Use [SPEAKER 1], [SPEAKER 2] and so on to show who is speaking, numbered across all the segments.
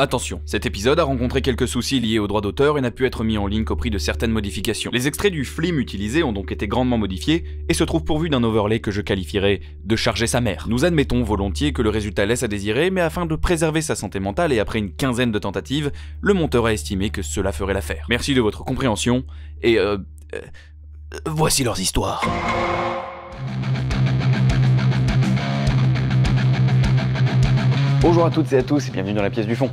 [SPEAKER 1] Attention, cet épisode a rencontré quelques soucis liés aux droits d'auteur et n'a pu être mis en ligne qu'au prix de certaines modifications. Les extraits du film utilisé ont donc été grandement modifiés et se trouvent pourvus d'un overlay que je qualifierais de charger sa mère. Nous admettons volontiers que le résultat laisse à désirer, mais afin de préserver sa santé mentale et après une quinzaine de tentatives, le monteur a estimé que cela ferait l'affaire. Merci de votre compréhension et voici leurs histoires.
[SPEAKER 2] Bonjour à toutes et à tous et bienvenue dans la pièce du fond.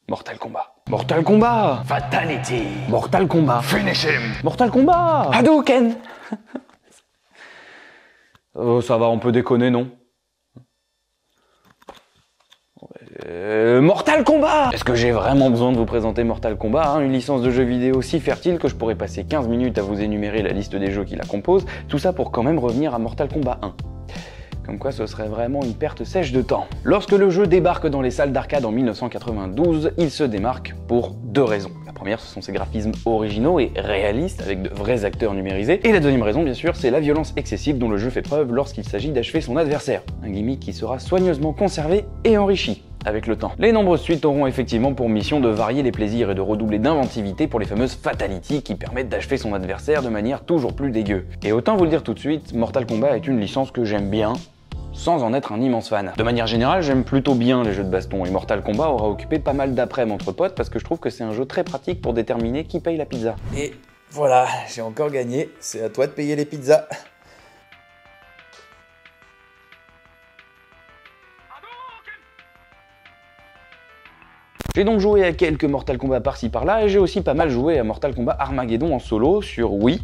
[SPEAKER 2] Mortal Kombat. Mortal Kombat.
[SPEAKER 3] Fatality.
[SPEAKER 2] Mortal Kombat.
[SPEAKER 3] Finish him.
[SPEAKER 2] Mortal Kombat. Hadouken. Ça va, on peut déconner, non? Mortal Kombat. Est-ce que j'ai vraiment besoin de vous présenter Mortal Kombat, hein, une licence de jeux vidéo si fertile que je pourrais passer 15 minutes à vous énumérer la liste des jeux qui la composent, tout ça pour quand même revenir à Mortal Kombat 1. Comme quoi ce serait vraiment une perte sèche de temps. Lorsque le jeu débarque dans les salles d'arcade en 1992, il se démarque pour deux raisons. La première, ce sont ses graphismes originaux et réalistes, avec de vrais acteurs numérisés. Et la deuxième raison, bien sûr, c'est la violence excessive dont le jeu fait preuve lorsqu'il s'agit d'achever son adversaire. Un gimmick qui sera soigneusement conservé et enrichi avec le temps. Les nombreuses suites auront effectivement pour mission de varier les plaisirs et de redoubler d'inventivité pour les fameuses fatalities qui permettent d'achever son adversaire de manière toujours plus dégueu. Et autant vous le dire tout de suite, Mortal Kombat est une licence que j'aime bien, sans en être un immense fan. De manière générale, j'aime plutôt bien les jeux de baston, et Mortal Kombat aura occupé pas mal d'après-midi entre potes parce que je trouve que c'est un jeu très pratique pour déterminer qui paye la pizza.
[SPEAKER 4] Et voilà, j'ai encore gagné, c'est à toi de payer les pizzas.
[SPEAKER 2] J'ai donc joué à quelques Mortal Kombat par-ci par-là, et j'ai aussi pas mal joué à Mortal Kombat Armageddon en solo sur Wii.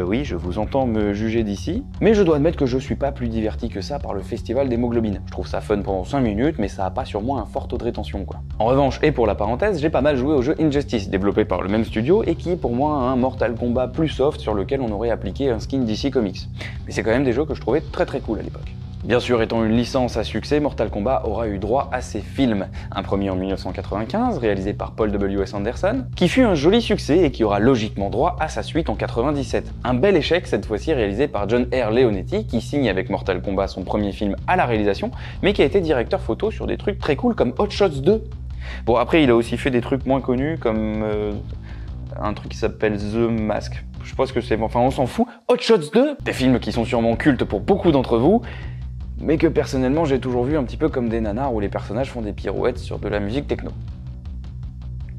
[SPEAKER 2] Oui, je vous entends me juger d'ici, mais je dois admettre que je suis pas plus diverti que ça par le festival d'hémoglobine. Je trouve ça fun pendant 5 minutes, mais ça a pas sur moi un fort taux de rétention, quoi. En revanche, et pour la parenthèse, j'ai pas mal joué au jeu Injustice, développé par le même studio, et qui est pour moi un Mortal Kombat plus soft sur lequel on aurait appliqué un skin DC Comics. Mais c'est quand même des jeux que je trouvais très cool à l'époque. Bien sûr, étant une licence à succès, Mortal Kombat aura eu droit à ses films. Un premier en 1995, réalisé par Paul W.S. Anderson, qui fut un joli succès et qui aura logiquement droit à sa suite en 97. Un bel échec, cette fois-ci réalisé par John R. Leonetti, qui signe avec Mortal Kombat son premier film à la réalisation, mais qui a été directeur photo sur des trucs très cool comme Hot Shots 2. Bon, après, il a aussi fait des trucs moins connus comme un truc qui s'appelle The Mask. Je pense que c'est... Enfin, on s'en fout. Hot Shots 2, des films qui sont sûrement cultes pour beaucoup d'entre vous, mais que personnellement j'ai toujours vu un petit peu comme des nanars où les personnages font des pirouettes sur de la musique techno.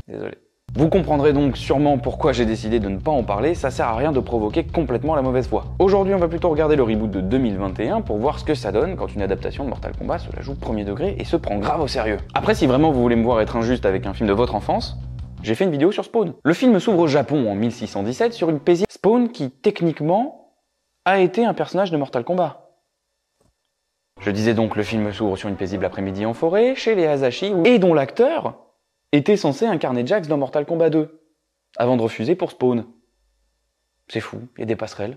[SPEAKER 2] Désolé. Vous comprendrez donc sûrement pourquoi j'ai décidé de ne pas en parler, ça sert à rien de provoquer complètement la mauvaise foi. Aujourd'hui on va plutôt regarder le reboot de 2021 pour voir ce que ça donne quand une adaptation de Mortal Kombat se la joue premier degré et se prend grave au sérieux. Après, si vraiment vous voulez me voir être injuste avec un film de votre enfance, j'ai fait une vidéo sur Spawn. Le film s'ouvre au Japon en 1617 sur une paisible Spawn qui techniquement a été un personnage de Mortal Kombat. Je disais donc, le film s'ouvre sur une paisible après-midi en forêt, chez les Hasashi, et dont l'acteur était censé incarner Jax dans Mortal Kombat 2, avant de refuser pour Spawn. C'est fou, il y a des passerelles.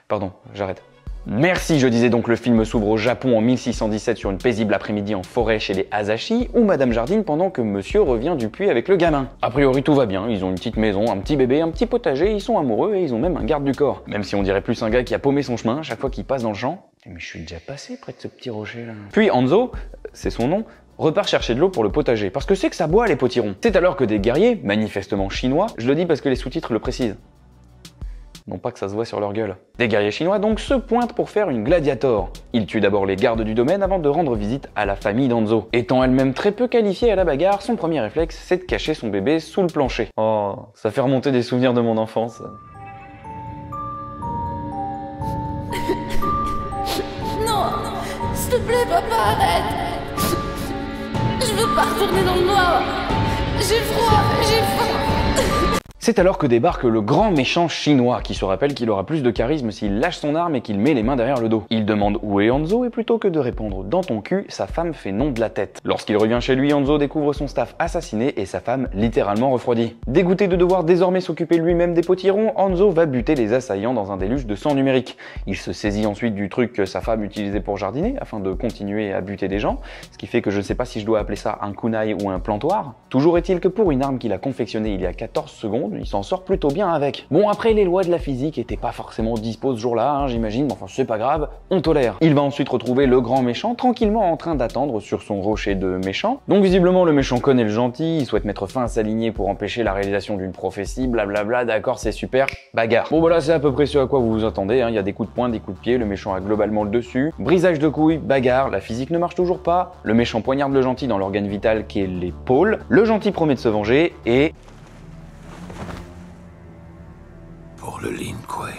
[SPEAKER 2] Pardon, j'arrête. Merci, je disais donc, le film s'ouvre au Japon en 1617 sur une paisible après-midi en forêt chez les Hasashi, où Madame jardine pendant que Monsieur revient du puits avec le gamin. A priori tout va bien, ils ont une petite maison, un petit bébé, un petit potager, ils sont amoureux et ils ont même un garde du corps. Même si on dirait plus un gars qui a paumé son chemin chaque fois qu'il passe dans le champ. Mais je suis déjà passé près de ce petit rocher là. Puis Hanzo, c'est son nom, repart chercher de l'eau pour le potager, parce que c'est que ça boit les potirons. C'est alors que des guerriers, manifestement chinois, je le dis parce que les sous-titres le précisent, non pas que ça se voit sur leur gueule. Des guerriers chinois donc se pointent pour faire une gladiator. Ils tuent d'abord les gardes du domaine avant de rendre visite à la famille d'Hanzo. Étant elle-même très peu qualifiée à la bagarre, son premier réflexe c'est de cacher son bébé sous le plancher. Oh, ça fait remonter des souvenirs de mon enfance.
[SPEAKER 5] Non, s'il te plaît papa, arrête. Je veux pas retourner dans le noir. J'ai froid, j'ai faim.
[SPEAKER 2] C'est alors que débarque le grand méchant chinois, qui se rappelle qu'il aura plus de charisme s'il lâche son arme et qu'il met les mains derrière le dos. Il demande où est Hanzo et plutôt que de répondre dans ton cul, sa femme fait non de la tête. Lorsqu'il revient chez lui, Hanzo découvre son staff assassiné et sa femme littéralement refroidie. Dégoûté de devoir désormais s'occuper lui-même des potirons, Hanzo va buter les assaillants dans un déluge de sang numérique. Il se saisit ensuite du truc que sa femme utilisait pour jardiner afin de continuer à buter des gens, ce qui fait que je ne sais pas si je dois appeler ça un kunai ou un plantoir. Toujours est-il que pour une arme qu'il a confectionnée il y a 14 secondes, il s'en sort plutôt bien avec. Bon, après, les lois de la physique étaient pas forcément dispo ce jour-là, hein, j'imagine, mais enfin, c'est pas grave, on tolère. Il va ensuite retrouver le grand méchant tranquillement en train d'attendre sur son rocher de méchant. Donc visiblement, le méchant connaît le gentil, il souhaite mettre fin à sa lignée pour empêcher la réalisation d'une prophétie, blablabla, d'accord, c'est super, bagarre. Bon, voilà, c'est à peu près ce à quoi vous vous attendez, hein. Il y a des coups de poing, des coups de pied, le méchant a globalement le dessus, brisage de couilles, bagarre, la physique ne marche toujours pas, le méchant poignarde le gentil dans l'organe vital qui est l'épaule, le gentil promet de se venger et...
[SPEAKER 3] Pour le Lin Kuei.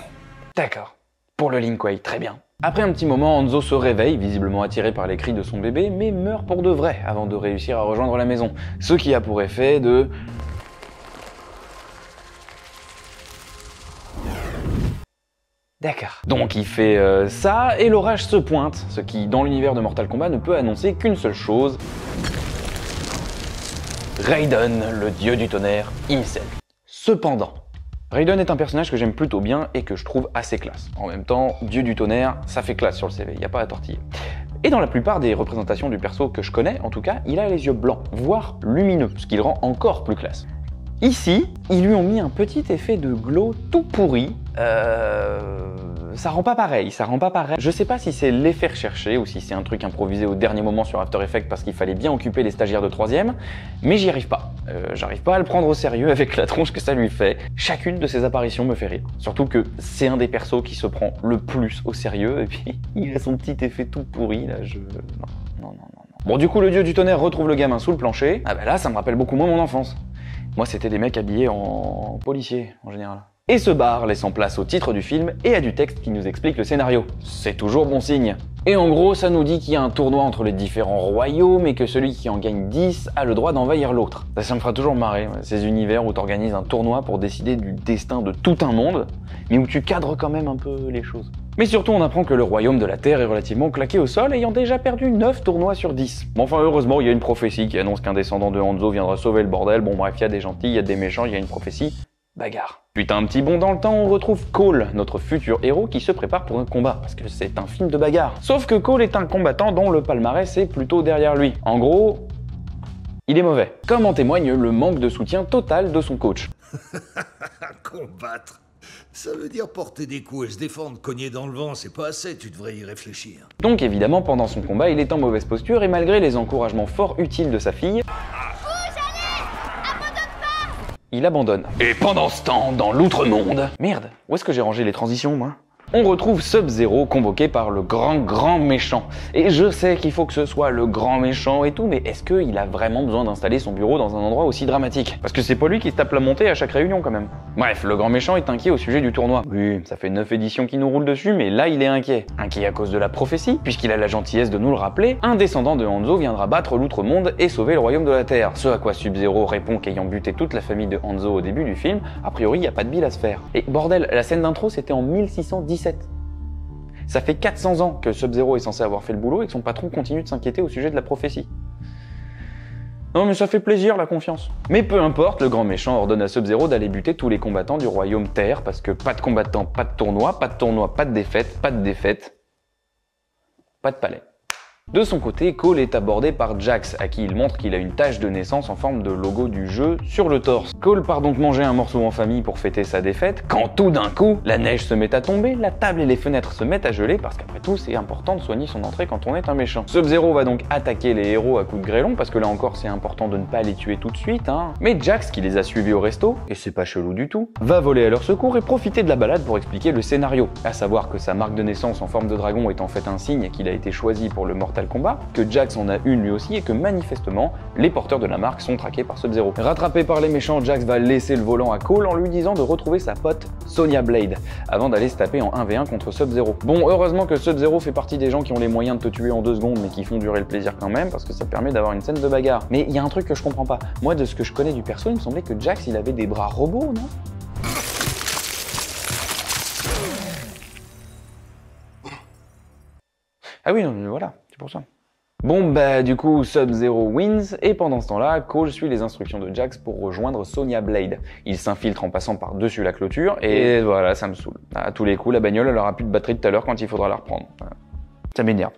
[SPEAKER 2] D'accord, pour le Lin Kuei, très bien. Après un petit moment, Hanzo se réveille, visiblement attiré par les cris de son bébé, mais meurt pour de vrai avant de réussir à rejoindre la maison. Ce qui a pour effet de... D'accord. Donc il fait ça, et l'orage se pointe, ce qui, dans l'univers de Mortal Kombat, ne peut annoncer qu'une seule chose. Raiden, le dieu du tonnerre, himself. Cependant, Raiden est un personnage que j'aime plutôt bien et que je trouve assez classe. En même temps, dieu du tonnerre, ça fait classe sur le CV, y a pas à tortiller. Et dans la plupart des représentations du perso que je connais, en tout cas, il a les yeux blancs, voire lumineux, ce qui le rend encore plus classe. Ici, ils lui ont mis un petit effet de glow tout pourri. Ça rend pas pareil, ça rend pas pareil. Je sais pas si c'est l'effet recherché ou si c'est un truc improvisé au dernier moment sur After Effects parce qu'il fallait bien occuper les stagiaires de 3ème, mais j'y arrive pas. J'arrive pas à le prendre au sérieux avec la tronche que ça lui fait. Chacune de ses apparitions me fait rire. Surtout que c'est un des persos qui se prend le plus au sérieux et puis il a son petit effet tout pourri là, Non. Bon, du coup, le dieu du tonnerre retrouve le gamin sous le plancher. Ah bah là, ça me rappelle beaucoup moins mon enfance. Moi, c'était des mecs habillés en policiers, en général. Et se barre, laissant place au titre du film et à du texte qui nous explique le scénario. C'est toujours bon signe. Et en gros, ça nous dit qu'il y a un tournoi entre les différents royaumes et que celui qui en gagne 10 a le droit d'envahir l'autre. Ça me fera toujours marrer, ces univers où t'organises un tournoi pour décider du destin de tout un monde, mais où tu cadres quand même un peu les choses. Mais surtout, on apprend que le royaume de la Terre est relativement claqué au sol, ayant déjà perdu 9 tournois sur 10. Bon, enfin, heureusement, il y a une prophétie qui annonce qu'un descendant de Hanzo viendra sauver le bordel. Bon, bref, il y a des gentils, il y a des méchants, il y a une prophétie. Bagarre. Putain, un petit bond dans le temps, on retrouve Cole, notre futur héros qui se prépare pour un combat, parce que c'est un film de bagarre. Sauf que Cole est un combattant dont le palmarès est plutôt derrière lui. En gros, il est mauvais. Comme en témoigne le manque de soutien total de son coach.
[SPEAKER 3] Combattre, ça veut dire porter des coups et se défendre, cogner dans le vent, c'est pas assez, tu devrais y réfléchir.
[SPEAKER 2] Donc évidemment, pendant son combat, il est en mauvaise posture et malgré les encouragements fort utiles de sa fille... il abandonne. Et pendant ce temps, dans l'outre-monde... Merde, où est-ce que j'ai rangé les transitions, moi ? On retrouve Sub-Zero convoqué par le grand méchant. Et je sais qu'il faut que ce soit le grand méchant et tout, mais est-ce qu'il a vraiment besoin d'installer son bureau dans un endroit aussi dramatique? Parce que c'est pas lui qui se tape la montée à chaque réunion quand même. Bref, le grand méchant est inquiet au sujet du tournoi. Oui, ça fait 9 éditions qu'il nous roule dessus, mais là il est inquiet. Inquiet à cause de la prophétie, puisqu'il a la gentillesse de nous le rappeler, un descendant de Hanzo viendra battre l'outre-monde et sauver le royaume de la Terre. Ce à quoi Sub-Zero répond qu'ayant buté toute la famille de Hanzo au début du film, a priori il n'y a pas de bile à se faire. Et bordel, la scène d'intro c'était en 1617. Ça fait 400 ans que Sub-Zero est censé avoir fait le boulot et que son patron continue de s'inquiéter au sujet de la prophétie. Non mais ça fait plaisir la confiance. Mais peu importe, le grand méchant ordonne à Sub-Zero d'aller buter tous les combattants du royaume Terre parce que pas de combattants, pas de tournoi, pas de tournoi, pas de défaite, pas de défaite, pas de palais. De son côté, Cole est abordé par Jax, à qui il montre qu'il a une tache de naissance en forme de logo du jeu sur le torse. Cole part donc manger un morceau en famille pour fêter sa défaite, quand tout d'un coup, la neige se met à tomber, la table et les fenêtres se mettent à geler, parce qu'après tout, c'est important de soigner son entrée quand on est un méchant. Sub-Zero va donc attaquer les héros à coups de grêlon, parce que là encore, c'est important de ne pas les tuer tout de suite, hein. Mais Jax, qui les a suivis au resto, et c'est pas chelou du tout, va voler à leur secours et profiter de la balade pour expliquer le scénario. À savoir que sa marque de naissance en forme de dragon est en fait un signe qu'il a été choisi pour le Mortal Kombat, que Jax en a une lui aussi et que manifestement, les porteurs de la marque sont traqués par Sub-Zero. Rattrapé par les méchants, Jax va laisser le volant à Cole en lui disant de retrouver sa pote Sonya Blade, avant d'aller se taper en 1v1 contre Sub-Zero. Bon, heureusement que Sub-Zero fait partie des gens qui ont les moyens de te tuer en 2 secondes mais qui font durer le plaisir quand même, parce que ça permet d'avoir une scène de bagarre. Mais il y a un truc que je comprends pas. Moi, de ce que je connais du perso, il me semblait que Jax, il avait des bras robots, non ? Ah oui, non, mais voilà, c'est pour ça. Bon bah du coup Sub-Zero wins et pendant ce temps-là, Cole suit les instructions de Jax pour rejoindre Sonya Blade. Il s'infiltre en passant par-dessus la clôture et voilà, ça me saoule. À tous les coups, la bagnole elle aura plus de batterie tout à l'heure quand il faudra la reprendre. Ça m'énerve.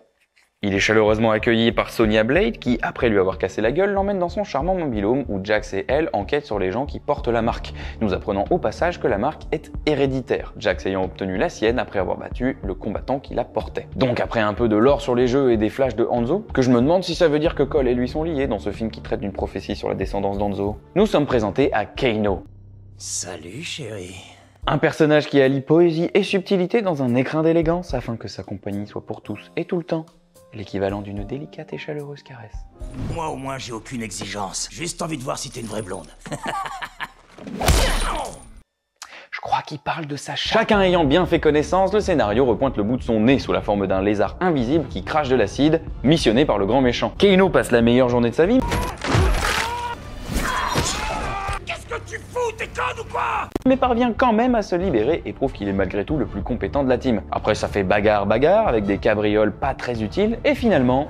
[SPEAKER 2] Il est chaleureusement accueilli par Sonya Blade qui, après lui avoir cassé la gueule, l'emmène dans son charmant mobil-home où Jax et elle enquêtent sur les gens qui portent la marque, nous apprenant au passage que la marque est héréditaire, Jax ayant obtenu la sienne après avoir battu le combattant qui la portait. Donc après un peu de lore sur les jeux et des flashs de Hanzo, que je me demande si ça veut dire que Cole et lui sont liés dans ce film qui traite d'une prophétie sur la descendance d'Hanzo, nous sommes présentés à Kano.
[SPEAKER 6] Salut chérie.
[SPEAKER 2] Un personnage qui allie poésie et subtilité dans un écrin d'élégance afin que sa compagnie soit pour tous et tout le temps l'équivalent d'une délicate et chaleureuse caresse.
[SPEAKER 6] Moi au moins j'ai aucune exigence, juste envie de voir si t'es une vraie blonde.
[SPEAKER 2] Je crois qu'il parle de ça. Chacun ayant bien fait connaissance, le scénario repointe le bout de son nez sous la forme d'un lézard invisible qui crache de l'acide, missionné par le grand méchant. Kano passe la meilleure journée de sa vie.
[SPEAKER 6] Qu'est-ce que tu fous? T'es conne ou quoi?
[SPEAKER 2] Mais parvient quand même à se libérer et prouve qu'il est malgré tout le plus compétent de la team. Après ça fait bagarre avec des cabrioles pas très utiles et finalement...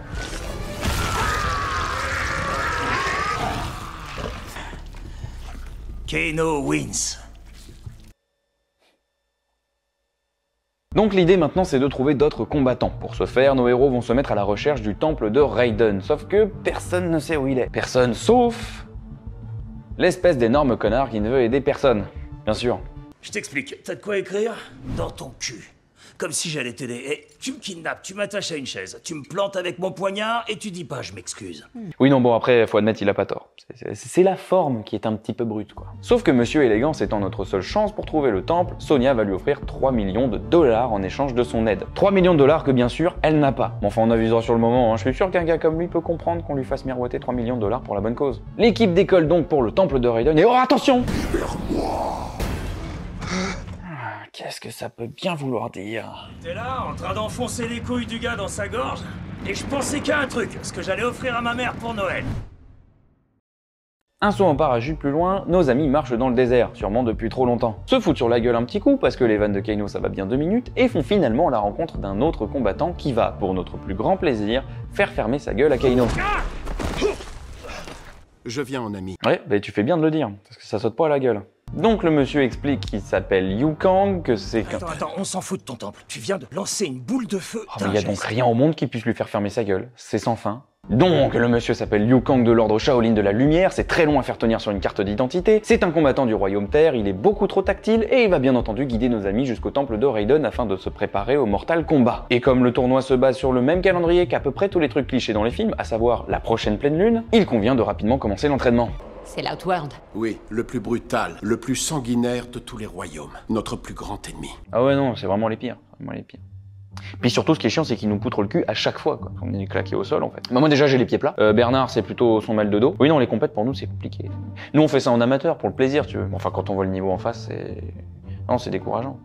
[SPEAKER 6] Kano wins.
[SPEAKER 2] Donc l'idée maintenant c'est de trouver d'autres combattants. Pour ce faire, nos héros vont se mettre à la recherche du temple de Raiden, sauf que personne ne sait où il est. Personne sauf... l'espèce d'énorme connard qui ne veut aider personne, bien sûr.
[SPEAKER 6] Je t'explique, t'as de quoi écrire? Dans ton cul. Comme si j'allais t'aider. Et tu me kidnappes, tu m'attaches à une chaise, tu me plantes avec mon poignard et tu dis pas je m'excuse.
[SPEAKER 2] Oui non bon après faut admettre il a pas tort. C'est la forme qui est un petit peu brute quoi. Sauf que Monsieur Élégance étant notre seule chance pour trouver le temple, Sonya va lui offrir 3 millions de dollars en échange de son aide. 3 millions de dollars que bien sûr elle n'a pas. Bon, enfin on avisera sur le moment, hein. Je suis sûr qu'un gars comme lui peut comprendre qu'on lui fasse miroiter 3 millions de dollars pour la bonne cause. L'équipe décolle donc pour le temple de Raiden et oh attention! Qu'est-ce que ça peut bien vouloir dire?
[SPEAKER 6] T'es là, en train d'enfoncer les couilles du gars dans sa gorge, et je pensais qu'à un truc, ce que j'allais offrir à ma mère pour Noël.
[SPEAKER 2] Un saut en parachute plus loin, nos amis marchent dans le désert, sûrement depuis trop longtemps. Se foutent sur la gueule un petit coup parce que les vannes de Kano ça va bien 2 minutes, et font finalement la rencontre d'un autre combattant qui va, pour notre plus grand plaisir, faire fermer sa gueule à Kano.
[SPEAKER 7] Je viens en ami.
[SPEAKER 2] Ouais, bah tu fais bien de le dire, parce que ça saute pas à la gueule. Donc le monsieur explique qu'il s'appelle Liu Kang, que c'est qu'un...
[SPEAKER 6] Attends, on s'en fout de ton temple. Tu viens de lancer une boule de feu.
[SPEAKER 2] Oh, mais il y a donc rien au monde qui puisse lui faire fermer sa gueule, c'est sans fin. Donc le monsieur s'appelle Liu Kang de l'ordre Shaolin de la Lumière, c'est très long à faire tenir sur une carte d'identité, c'est un combattant du royaume Terre, il est beaucoup trop tactile et il va bien entendu guider nos amis jusqu'au temple de Raiden afin de se préparer au Mortal Kombat. Et comme le tournoi se base sur le même calendrier qu'à peu près tous les trucs clichés dans les films, à savoir la prochaine pleine lune, il convient de rapidement commencer l'entraînement.
[SPEAKER 8] C'est l'Outworld.
[SPEAKER 7] Oui, le plus brutal, le plus sanguinaire de tous les royaumes. Notre plus grand ennemi.
[SPEAKER 2] Ah ouais non, c'est vraiment les pires, vraiment les pires. Puis surtout, ce qui est chiant, c'est qu'il nous poutre le cul à chaque fois, quoi. On est claqué au sol, en fait. Bah, moi, déjà, j'ai les pieds plats. Bernard, c'est plutôt son mal de dos. Oui, non, les compètes, pour nous, c'est compliqué. Nous, on fait ça en amateur, pour le plaisir, tu veux. Enfin, quand on voit le niveau en face, c'est... Non, c'est décourageant.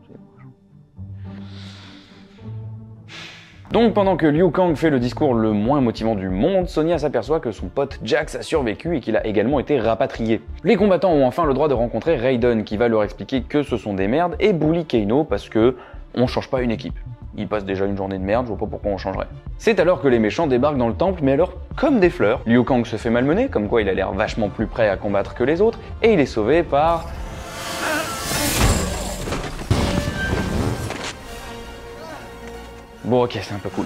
[SPEAKER 2] Donc, pendant que Liu Kang fait le discours le moins motivant du monde, Sonya s'aperçoit que son pote Jax a survécu et qu'il a également été rapatrié. Les combattants ont enfin le droit de rencontrer Raiden, qui va leur expliquer que ce sont des merdes, et bully Kano parce que on change pas une équipe. Il passe déjà une journée de merde, je vois pas pourquoi on changerait. C'est alors que les méchants débarquent dans le temple, mais alors comme des fleurs. Liu Kang se fait malmener, comme quoi il a l'air vachement plus prêt à combattre que les autres, et il est sauvé par... Bon ok, c'est un peu cool.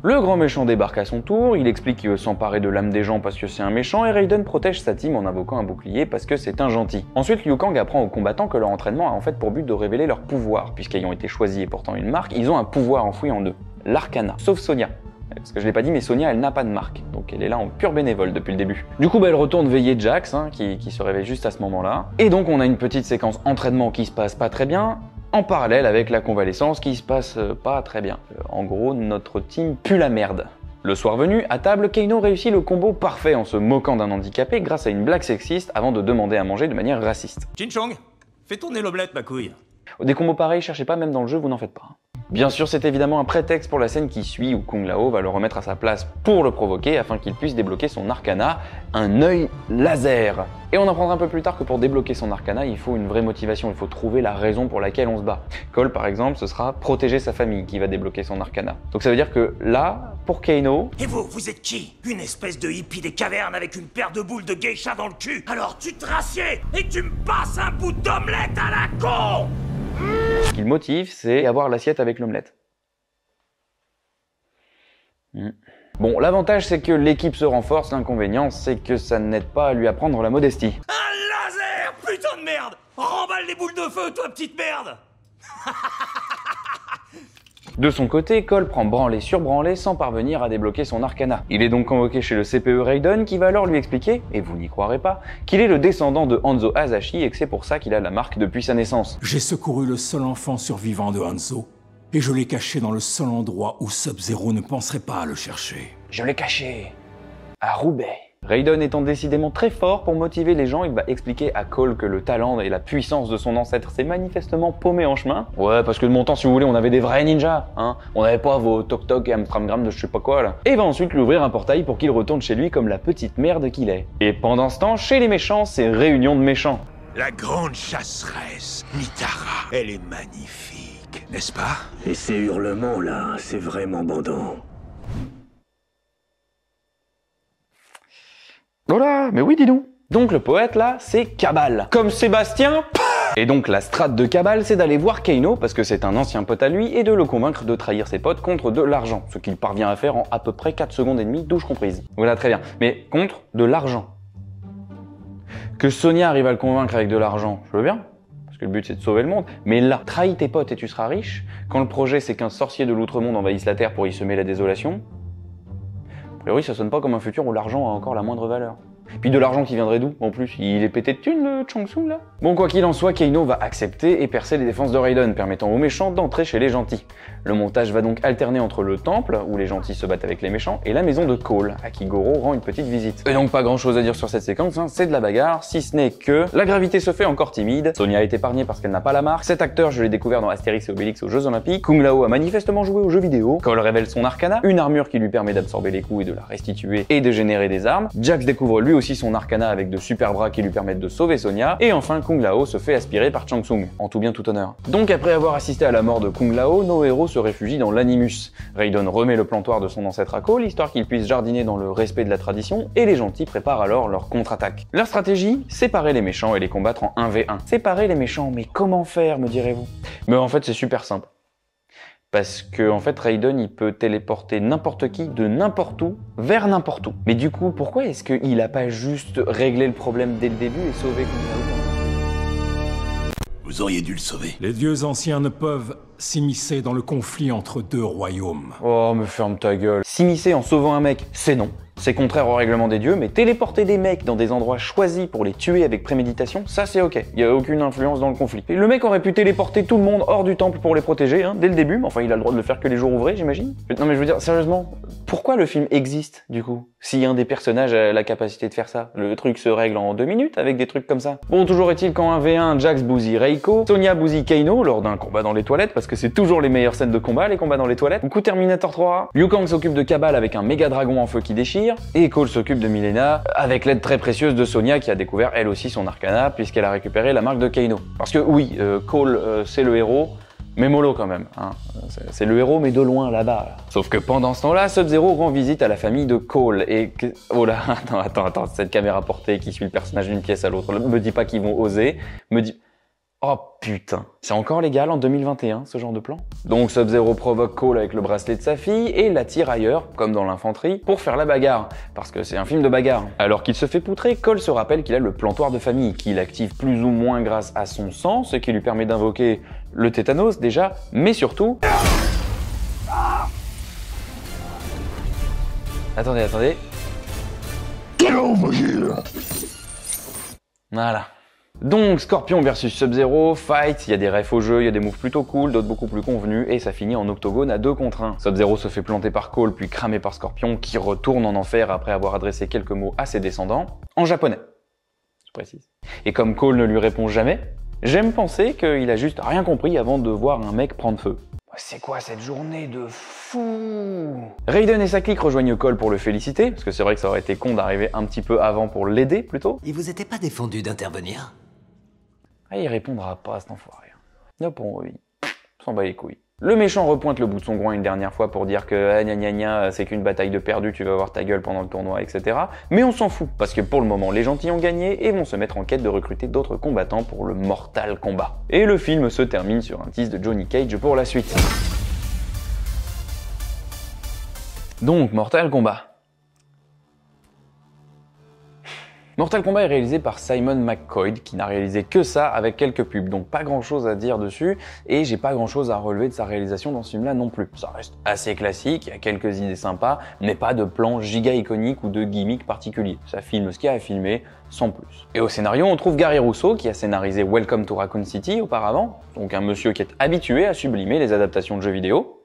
[SPEAKER 2] Le grand méchant débarque à son tour, il explique qu'il veut s'emparer de l'âme des gens parce que c'est un méchant, et Raiden protège sa team en invoquant un bouclier parce que c'est un gentil. Ensuite, Liu Kang apprend aux combattants que leur entraînement a en fait pour but de révéler leur pouvoir, puisqu'ayant été choisis et portant une marque, ils ont un pouvoir enfoui en eux, l'arcana, sauf Sonya. Parce que je l'ai pas dit, mais Sonya, elle n'a pas de marque, donc elle est là en pur bénévole depuis le début. Du coup, elle retourne veiller Jax, qui se réveille juste à ce moment-là, et donc on a une petite séquence entraînement qui se passe pas très bien, en parallèle avec la convalescence qui se passe pas très bien. En gros, notre team pue la merde. Le soir venu, à table, Kano réussit le combo parfait en se moquant d'un handicapé grâce à une blague sexiste avant de demander à manger de manière raciste.
[SPEAKER 6] Jin Chong, fais tourner l'omelette, ma couille.
[SPEAKER 2] Des combos pareils, cherchez pas, même dans le jeu, vous n'en faites pas. Bien sûr, c'est évidemment un prétexte pour la scène qui suit où Kung Lao va le remettre à sa place pour le provoquer afin qu'il puisse débloquer son arcana, un œil laser. Et on apprendra un peu plus tard que pour débloquer son arcana, il faut une vraie motivation, il faut trouver la raison pour laquelle on se bat. Cole, par exemple, ce sera protéger sa famille qui va débloquer son arcana. Donc ça veut dire que là, pour Kano...
[SPEAKER 6] Et vous êtes qui? Une espèce de hippie des cavernes avec une paire de boules de geisha dans le cul? Alors tu te rassieds et tu me passes un bout d'omelette à la con! Ce
[SPEAKER 2] qu'il motive, c'est avoir l'assiette avec l'omelette. Bon, l'avantage c'est que l'équipe se renforce, l'inconvénient c'est que ça n'aide pas à lui apprendre la modestie.
[SPEAKER 6] Un laser, putain de merde! Remballe les boules de feu, toi petite merde!
[SPEAKER 2] De son côté, Cole prend branlé sur branlé sans parvenir à débloquer son arcana. Il est donc convoqué chez le CPE Raiden qui va alors lui expliquer, et vous n'y croirez pas, qu'il est le descendant de Hanzo Hasashi et que c'est pour ça qu'il a la marque depuis sa naissance.
[SPEAKER 8] J'ai secouru le seul enfant survivant de Hanzo, et je l'ai caché dans le seul endroit où Sub-Zero ne penserait pas à le chercher.
[SPEAKER 2] Je l'ai caché à Roubaix. Raiden étant décidément très fort pour motiver les gens, il va expliquer à Cole que le talent et la puissance de son ancêtre s'est manifestement paumé en chemin. Ouais, parce que de mon temps, si vous voulez, on avait des vrais ninjas, hein. On n'avait pas vos toc-toc et Amstramgram de je sais pas quoi, là. Et va ensuite lui ouvrir un portail pour qu'il retourne chez lui comme la petite merde qu'il est. Et pendant ce temps, chez les méchants, c'est réunion de méchants.
[SPEAKER 3] La grande chasseresse, Mitara, elle est magnifique, n'est-ce pas?
[SPEAKER 9] Et ces hurlements là, c'est vraiment bandant.
[SPEAKER 2] Voilà, mais oui, dis donc. Donc le poète là, c'est Kabal. Comme Sébastien. Et donc la strate de Kabal, c'est d'aller voir Kano, parce que c'est un ancien pote à lui, et de le convaincre de trahir ses potes contre de l'argent. Ce qu'il parvient à faire en à peu près 4 secondes et demie, douche comprise. Voilà, très bien. Mais contre de l'argent. Que Sonia arrive à le convaincre avec de l'argent, je veux bien. Parce que le but c'est de sauver le monde. Mais là, trahis tes potes et tu seras riche. Quand le projet c'est qu'un sorcier de l'outre-monde envahisse la Terre pour y semer la désolation. A priori, ça sonne pas comme un futur où l'argent a encore la moindre valeur. Puis de l'argent qui viendrait d'où en plus? Il est pété de thunes le Changsung là? Bon, quoi qu'il en soit, Kano va accepter et percer les défenses de Raiden, permettant aux méchants d'entrer chez les gentils. Le montage va donc alterner entre le temple, où les gentils se battent avec les méchants, et la maison de Cole, à qui Goro rend une petite visite. Et donc pas grand chose à dire sur cette séquence, hein, c'est de la bagarre, si ce n'est que la gravité se fait encore timide, Sonia est épargnée parce qu'elle n'a pas la marque, cet acteur je l'ai découvert dans Astérix et Obélix aux Jeux Olympiques, Kung Lao a manifestement joué aux jeux vidéo, Cole révèle son arcana, une armure qui lui permet d'absorber les coups et de la restituer et de générer des armes, Jax découvre lui aussi son arcana avec de super bras qui lui permettent de sauver Sonia, et enfin Kung Lao se fait aspirer par Changsung, en tout bien tout honneur. Donc après avoir assisté à la mort de Kung Lao, nos héros se réfugient dans l'Animus. Raiden remet le plantoir de son ancêtre à Cole, histoire qu'il puisse jardiner dans le respect de la tradition, et les gentils préparent alors leur contre-attaque. Leur stratégie, séparer les méchants et les combattre en 1v1. Séparer les méchants, mais comment faire, me direz-vous? Mais en fait c'est super simple. Parce que en fait Raiden il peut téléporter n'importe qui de n'importe où vers n'importe où. Mais du coup pourquoi est-ce qu'il a pas juste réglé le problème dès le début et sauvé Kung Lao?
[SPEAKER 3] Vous auriez dû le sauver.
[SPEAKER 8] Les dieux anciens ne peuvent s'immiscer dans le conflit entre deux royaumes.
[SPEAKER 2] Oh mais ferme ta gueule. S'immiscer en sauvant un mec, c'est non. C'est contraire au règlement des dieux, mais téléporter des mecs dans des endroits choisis pour les tuer avec préméditation, ça c'est ok. Il y a aucune influence dans le conflit. Et le mec aurait pu téléporter tout le monde hors du temple pour les protéger, hein, dès le début, mais enfin il a le droit de le faire que les jours ouvrés, j'imagine. Non mais je veux dire, sérieusement, pourquoi le film existe, du coup? Si un des personnages a la capacité de faire ça, le truc se règle en 2 minutes avec des trucs comme ça. Bon, toujours est-il qu'en 1v1, Jax bousille Reiko, Sonia bousille Kano lors d'un combat dans les toilettes, parce que c'est toujours les meilleures scènes de combat, les combats dans les toilettes. Coup Terminator 3, Liu Kang s'occupe de Kabal avec un méga dragon en feu qui déchire, et Cole s'occupe de Mileena avec l'aide très précieuse de Sonia qui a découvert elle aussi son arcana puisqu'elle a récupéré la marque de Kano. Parce que oui, Cole c'est le héros, mais mollo quand même, hein. C'est le héros mais de loin là-bas. Là. Sauf que pendant ce temps-là, Sub-Zero rend visite à la famille de Cole et que... Oh là, attends, cette caméra portée qui suit le personnage d'une pièce à l'autre, me dis pas qu'ils vont oser, me dis... Oh putain, c'est encore légal en 2021 ce genre de plan? Donc Sub-Zero provoque Cole avec le bracelet de sa fille et l'attire ailleurs, comme dans l'infanterie, pour faire la bagarre, parce que c'est un film de bagarre. Alors qu'il se fait poutrer, Cole se rappelle qu'il a le plantoir de famille, qu'il active plus ou moins grâce à son sang, ce qui lui permet d'invoquer le tétanos déjà, mais surtout... Attendez. Voilà. Donc Scorpion versus Sub-Zero, fight, il y a des refs au jeu, il y a des moves plutôt cool, d'autres beaucoup plus convenus, et ça finit en octogone à 2 contre 1. Sub-Zero se fait planter par Cole, puis cramé par Scorpion, qui retourne en enfer après avoir adressé quelques mots à ses descendants, en japonais, je précise. Et comme Cole ne lui répond jamais, j'aime penser qu'il a juste rien compris avant de voir un mec prendre feu. C'est quoi cette journée de fou? Raiden et sa clique rejoignent Cole pour le féliciter, parce que c'est vrai que ça aurait été con d'arriver un petit peu avant pour l'aider plutôt.
[SPEAKER 9] Il vous était pas défendu d'intervenir?
[SPEAKER 2] Ah, il répondra pas à cet enfoiré. Non, pour lui, s'en bat les couilles. Le méchant repointe le bout de son groin une dernière fois pour dire que gna gna gna, c'est qu'une bataille de perdu, tu vas voir ta gueule pendant le tournoi, etc. Mais on s'en fout, parce que pour le moment, les gentils ont gagné et vont se mettre en quête de recruter d'autres combattants pour le Mortal Kombat. Et le film se termine sur un tease de Johnny Cage pour la suite. Donc, Mortal Kombat. Mortal Kombat est réalisé par Simon McQuoid, qui n'a réalisé que ça avec quelques pubs, donc pas grand chose à dire dessus, et j'ai pas grand chose à relever de sa réalisation dans ce film-là non plus. Ça reste assez classique, il y a quelques idées sympas, mais pas de plan giga iconique ou de gimmick particulier. Ça filme ce qu'il y a à filmer, sans plus. Et au scénario, on trouve Gary Russo, qui a scénarisé Welcome to Raccoon City auparavant, donc un monsieur qui est habitué à sublimer les adaptations de jeux vidéo.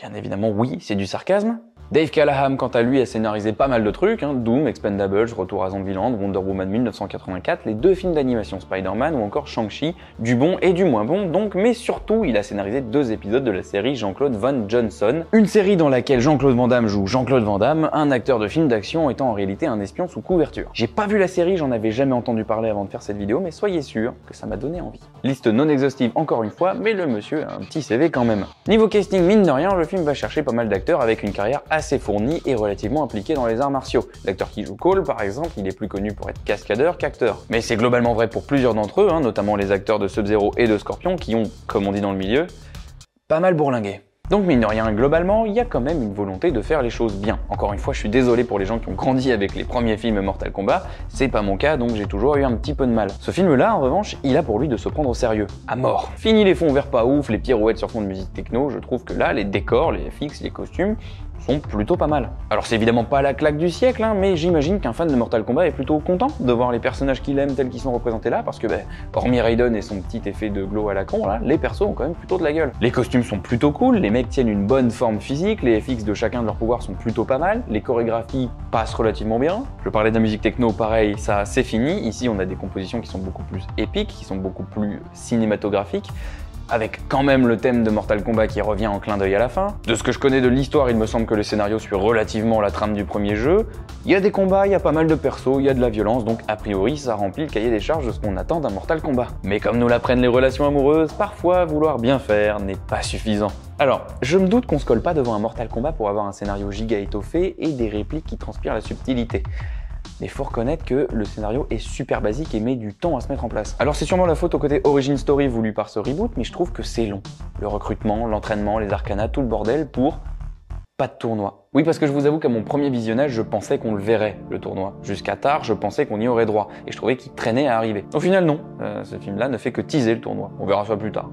[SPEAKER 2] Bien évidemment, oui, c'est du sarcasme. Dave Callaham, quant à lui, a scénarisé pas mal de trucs, Doom, Expendables, Retour à Zombieland, Wonder Woman 1984, les 2 films d'animation Spider-Man ou encore Shang-Chi, du bon et du moins bon donc, mais surtout, il a scénarisé 2 épisodes de la série Jean-Claude Van Johnson, une série dans laquelle Jean-Claude Van Damme joue Jean-Claude Van Damme, un acteur de film d'action étant en réalité un espion sous couverture. J'ai pas vu la série, j'en avais jamais entendu parler avant de faire cette vidéo, mais soyez sûr que ça m'a donné envie. Liste non exhaustive encore une fois, mais le monsieur a un petit CV quand même. Niveau casting, mine de rien, le film va chercher pas mal d'acteurs avec une carrière assez fournie et relativement impliqué dans les arts martiaux. L'acteur qui joue Cole, par exemple, il est plus connu pour être cascadeur qu'acteur. Mais c'est globalement vrai pour plusieurs d'entre eux, notamment les acteurs de Sub-Zero et de Scorpion, qui ont, comme on dit dans le milieu, pas mal bourlingué. Donc mine de rien, globalement, il y a quand même une volonté de faire les choses bien. Encore une fois, je suis désolé pour les gens qui ont grandi avec les premiers films Mortal Kombat, c'est pas mon cas, donc j'ai toujours eu un petit peu de mal. Ce film-là, en revanche, il a pour lui de se prendre au sérieux, à mort. Fini les fonds verts pas ouf, les pirouettes sur fond de musique techno, je trouve que là, les décors, les FX, les costumes, sont plutôt pas mal. Alors c'est évidemment pas la claque du siècle, mais j'imagine qu'un fan de Mortal Kombat est plutôt content de voir les personnages qu'il aime tels qu'ils sont représentés là, parce que hormis Raiden et son petit effet de glow à la con, là, les persos ont quand même plutôt de la gueule. Les costumes sont plutôt cool, les mecs tiennent une bonne forme physique, les FX de chacun de leurs pouvoirs sont plutôt pas mal, les chorégraphies passent relativement bien. Je parlais de la musique techno, pareil, ça c'est fini. Ici on a des compositions qui sont beaucoup plus épiques, qui sont beaucoup plus cinématographiques, avec quand même le thème de Mortal Kombat qui revient en clin d'œil à la fin. De ce que je connais de l'histoire, il me semble que le scénario suit relativement la trame du premier jeu. Il y a des combats, il y a pas mal de persos, il y a de la violence, donc a priori ça remplit le cahier des charges de ce qu'on attend d'un Mortal Kombat. Mais comme nous l'apprennent les relations amoureuses, parfois vouloir bien faire n'est pas suffisant. Alors, je me doute qu'on se colle pas devant un Mortal Kombat pour avoir un scénario giga étoffé et des répliques qui transpirent la subtilité. Mais faut reconnaître que le scénario est super basique et met du temps à se mettre en place. Alors c'est sûrement la faute au côté origin story voulu par ce reboot, mais je trouve que c'est long. Le recrutement, l'entraînement, les arcanas, tout le bordel pour pas de tournoi. Oui, parce que je vous avoue qu'à mon premier visionnage, je pensais qu'on le verrait, le tournoi. Jusqu'à tard, je pensais qu'on y aurait droit, et je trouvais qu'il traînait à arriver. Au final, non. Ce film-là ne fait que teaser le tournoi. On verra ça plus tard.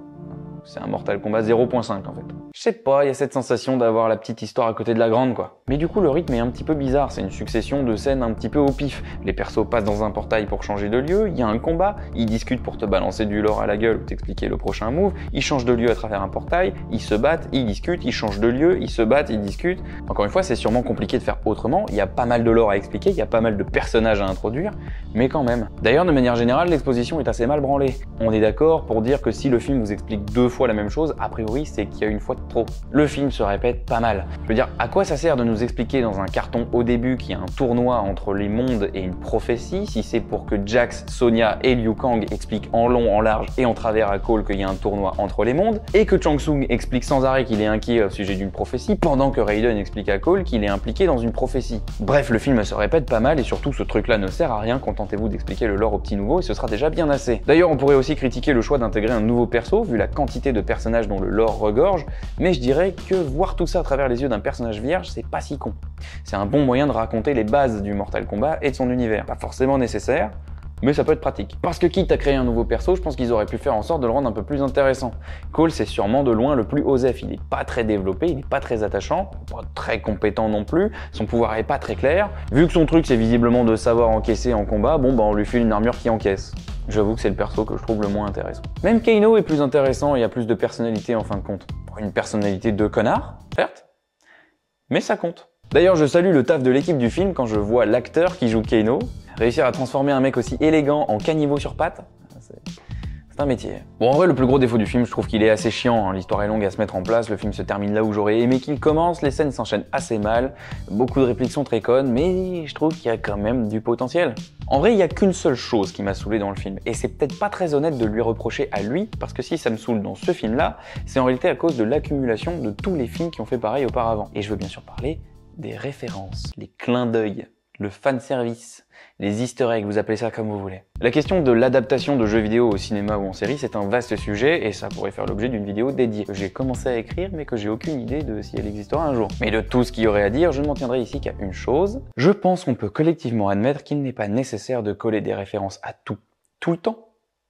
[SPEAKER 2] C'est un Mortal Kombat 0.5 en fait. Je sais pas, il y a cette sensation d'avoir la petite histoire à côté de la grande quoi. Mais du coup le rythme est un petit peu bizarre, c'est une succession de scènes un petit peu au pif. Les persos passent dans un portail pour changer de lieu, il y a un combat, ils discutent pour te balancer du lore à la gueule ou t'expliquer le prochain move, ils changent de lieu à travers un portail, ils se battent, ils discutent, ils changent de lieu, ils se battent, ils discutent. Encore une fois, c'est sûrement compliqué de faire autrement, il y a pas mal de lore à expliquer, il y a pas mal de personnages à introduire, mais quand même. D'ailleurs, de manière générale, l'exposition est assez mal branlée. On est d'accord pour dire que si le film vous explique 2 fois la même chose, a priori c'est qu'il y a une fois de trop. Le film se répète pas mal. Je veux dire, à quoi ça sert de nous expliquer dans un carton au début qu'il y a un tournoi entre les mondes et une prophétie, si c'est pour que Jax, Sonya et Liu Kang expliquent en long, en large et en travers à Cole qu'il y a un tournoi entre les mondes, et que Shang Tsung explique sans arrêt qu'il est inquiet au sujet d'une prophétie, pendant que Raiden explique à Cole qu'il est impliqué dans une prophétie. Bref, le film se répète pas mal et surtout ce truc-là ne sert à rien, contentez-vous d'expliquer le lore aux petits nouveaux et ce sera déjà bien assez. D'ailleurs, on pourrait aussi critiquer le choix d'intégrer un nouveau perso, vu la quantité de personnages dont le lore regorge, mais je dirais que voir tout ça à travers les yeux d'un personnage vierge, c'est pas si con. C'est un bon moyen de raconter les bases du Mortal Kombat et de son univers. Pas forcément nécessaire, mais ça peut être pratique. Parce que quitte à créer un nouveau perso, je pense qu'ils auraient pu faire en sorte de le rendre un peu plus intéressant. Cole, c'est sûrement de loin le plus osef. Il est pas très développé, il est pas très attachant, pas très compétent non plus, son pouvoir est pas très clair. Vu que son truc c'est visiblement de savoir encaisser en combat, bon bah on lui file une armure qui encaisse. J'avoue que c'est le perso que je trouve le moins intéressant. Même Kano est plus intéressant et a plus de personnalité en fin de compte. Une personnalité de connard, certes, mais ça compte. D'ailleurs, je salue le taf de l'équipe du film quand je vois l'acteur qui joue Kano réussir à transformer un mec aussi élégant en caniveau sur pattes. C'est un métier. Bon, en vrai, le plus gros défaut du film, je trouve qu'il est assez chiant. L'histoire est longue à se mettre en place, le film se termine là où j'aurais aimé qu'il commence, les scènes s'enchaînent assez mal, beaucoup de répliques sont très connes, mais je trouve qu'il y a quand même du potentiel. En vrai, il n'y a qu'une seule chose qui m'a saoulé dans le film, et c'est peut-être pas très honnête de lui reprocher à lui, parce que si ça me saoule dans ce film-là, c'est en réalité à cause de l'accumulation de tous les films qui ont fait pareil auparavant. Et je veux bien sûr parler des références, les clins d'œil. le fanservice, les easter eggs, vous appelez ça comme vous voulez. La question de l'adaptation de jeux vidéo au cinéma ou en série, c'est un vaste sujet et ça pourrait faire l'objet d'une vidéo dédiée que j'ai commencé à écrire mais que j'ai aucune idée de si elle existera un jour. Mais de tout ce qu'il y aurait à dire, je ne m'en tiendrai ici qu'à une chose. Je pense qu'on peut collectivement admettre qu'il n'est pas nécessaire de coller des références à tout le temps,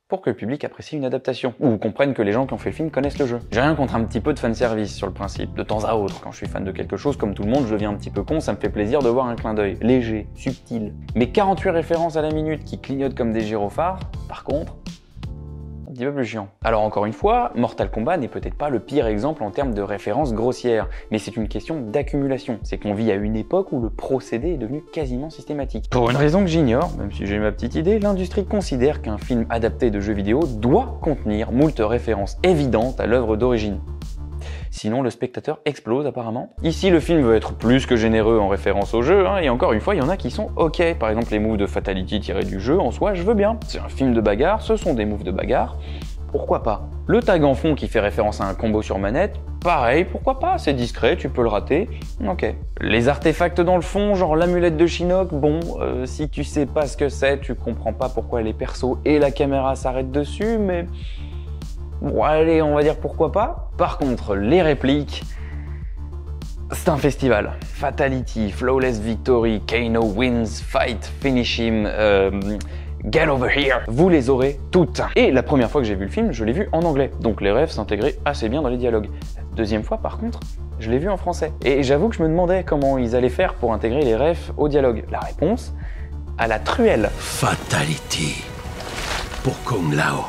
[SPEAKER 2] pour que le public apprécie une adaptation, ou comprenne que les gens qui ont fait le film connaissent le jeu. J'ai rien contre un petit peu de fanservice sur le principe, de temps à autre. Quand je suis fan de quelque chose, comme tout le monde, je deviens un petit peu con, ça me fait plaisir de voir un clin d'œil, léger, subtil. Mais 48 références à la minute qui clignotent comme des gyrophares, par contre, un petit peu plus chiant. Alors encore une fois, Mortal Kombat n'est peut-être pas le pire exemple en termes de références grossières, mais c'est une question d'accumulation. C'est qu'on vit à une époque où le procédé est devenu quasiment systématique. Pour une raison que j'ignore, même si j'ai ma petite idée, l'industrie considère qu'un film adapté de jeux vidéo doit contenir moult références évidentes à l'œuvre d'origine. Sinon, le spectateur explose apparemment. Ici, le film veut être plus que généreux en référence au jeu, et encore une fois, il y en a qui sont ok. Par exemple, les moves de Fatality tirés du jeu, en soi, je veux bien. C'est un film de bagarre, ce sont des moves de bagarre, pourquoi pas. Le tag en fond qui fait référence à un combo sur manette, pareil, pourquoi pas, c'est discret, tu peux le rater, ok. Les artefacts dans le fond, genre l'amulette de Shinnok, bon, si tu sais pas ce que c'est, tu comprends pas pourquoi les persos et la caméra s'arrêtent dessus, mais... bon, allez, on va dire pourquoi pas. Par contre, les répliques, c'est un festival. Fatality, Flawless Victory, Kano wins, fight, finish him, get over here. Vous les aurez toutes. Et la première fois que j'ai vu le film, je l'ai vu en anglais. Donc les rêves s'intégraient assez bien dans les dialogues. La deuxième fois, par contre, je l'ai vu en français. Et j'avoue que je me demandais comment ils allaient faire pour intégrer les rêves au dialogue. La réponse, à la truelle.
[SPEAKER 3] Fatality. Pour Kung Lao.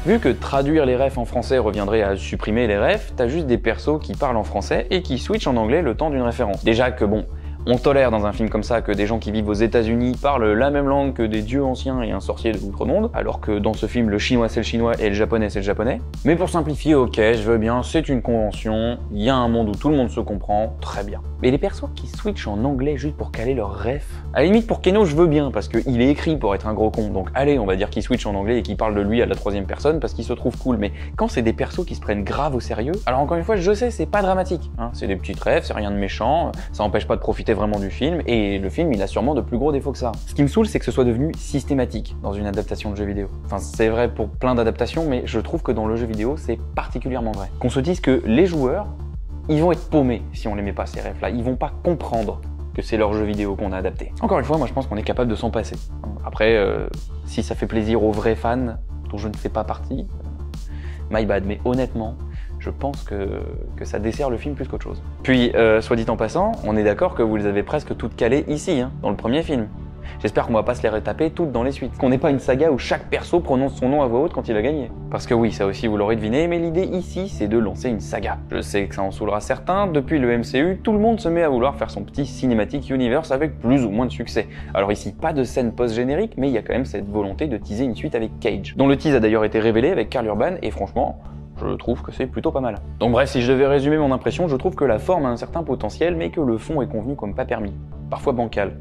[SPEAKER 2] Vu que traduire les refs en français reviendrait à supprimer les refs, t'as juste des persos qui parlent en français et qui switchent en anglais le temps d'une référence. Déjà que bon, on tolère dans un film comme ça que des gens qui vivent aux États-Unis parlent la même langue que des dieux anciens et un sorcier de l'outre-monde, alors que dans ce film le chinois c'est le chinois et le japonais c'est le japonais. Mais pour simplifier, ok, je veux bien, c'est une convention, il y a un monde où tout le monde se comprend, très bien. Mais les persos qui switchent en anglais juste pour caler leur ref, à la limite pour Keno je veux bien parce qu'il est écrit pour être un gros con, donc allez on va dire qu'il switch en anglais et qu'il parle de lui à la troisième personne parce qu'il se trouve cool, mais quand c'est des persos qui se prennent grave au sérieux, alors encore une fois je sais c'est pas dramatique, hein, c'est des petites refs, c'est rien de méchant, ça empêche pas de profiter vraiment du film, et le film il a sûrement de plus gros défauts que ça. Ce qui me saoule c'est que ce soit devenu systématique dans une adaptation de jeu vidéo. Enfin c'est vrai pour plein d'adaptations, mais je trouve que dans le jeu vidéo c'est particulièrement vrai. Qu'on se dise que les joueurs, ils vont être paumés si on les met pas ces refs là, ils vont pas comprendre que c'est leur jeu vidéo qu'on a adapté. Encore une fois, moi je pense qu'on est capable de s'en passer. Après, si ça fait plaisir aux vrais fans, dont je ne fais pas partie, my bad, mais honnêtement, je pense que ça dessert le film plus qu'autre chose. Puis, soit dit en passant, on est d'accord que vous les avez presque toutes calées ici, hein, dans le premier film. J'espère qu'on va pas se les retaper toutes dans les suites. Qu'on n'ait pas une saga où chaque perso prononce son nom à voix haute quand il a gagné. Parce que oui, ça aussi vous l'aurez deviné, mais l'idée ici, c'est de lancer une saga. Je sais que ça en saoulera certains, depuis le MCU, tout le monde se met à vouloir faire son petit Cinematic Universe avec plus ou moins de succès. Alors ici, pas de scène post-générique, mais il y a quand même cette volonté de teaser une suite avec Cage, dont le tease a d'ailleurs été révélé avec Karl Urban, et franchement, je trouve que c'est plutôt pas mal. Donc bref, si je devais résumer mon impression, je trouve que la forme a un certain potentiel, mais que le fond est convenu comme pas permis. Parfois bancal.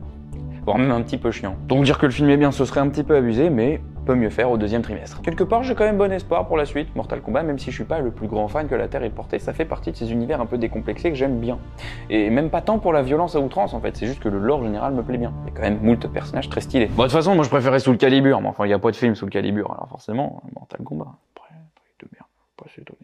[SPEAKER 2] Voire même un petit peu chiant. Donc dire que le film est bien, ce serait un petit peu abusé, mais peut mieux faire au deuxième trimestre. Quelque part, j'ai quand même bon espoir pour la suite. Mortal Kombat, même si je suis pas le plus grand fan que la Terre ait porté, ça fait partie de ces univers un peu décomplexés que j'aime bien. Et même pas tant pour la violence à outrance en fait, c'est juste que le lore général me plaît bien. Il y a quand même moult personnages très stylés. Bon, de toute façon, moi je préférais Soul Calibur, mais enfin il n'y a pas de film Soul Calibur, alors forcément, Mortal Kombat. Après, truc de merde, pas s'étonner.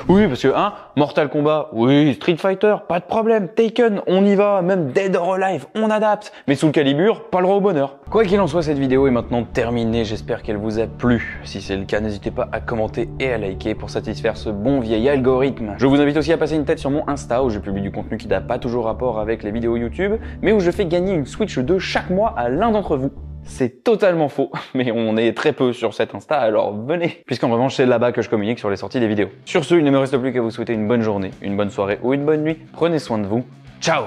[SPEAKER 2] Oui, parce que, hein, Mortal Kombat, oui, Street Fighter, pas de problème, Taken, on y va, même Dead or Alive, on adapte. Mais Soul Calibur, pas le droit au bonheur. Quoi qu'il en soit, cette vidéo est maintenant terminée, j'espère qu'elle vous a plu. Si c'est le cas, n'hésitez pas à commenter et à liker pour satisfaire ce bon vieil algorithme. Je vous invite aussi à passer une tête sur mon Insta, où je publie du contenu qui n'a pas toujours rapport avec les vidéos YouTube, mais où je fais gagner une Switch 2 chaque mois à l'un d'entre vous. C'est totalement faux, mais on est très peu sur cet Insta, alors venez. Puisqu'en revanche, c'est là-bas que je communique sur les sorties des vidéos. Sur ce, il ne me reste plus qu'à vous souhaiter une bonne journée, une bonne soirée ou une bonne nuit. Prenez soin de vous. Ciao!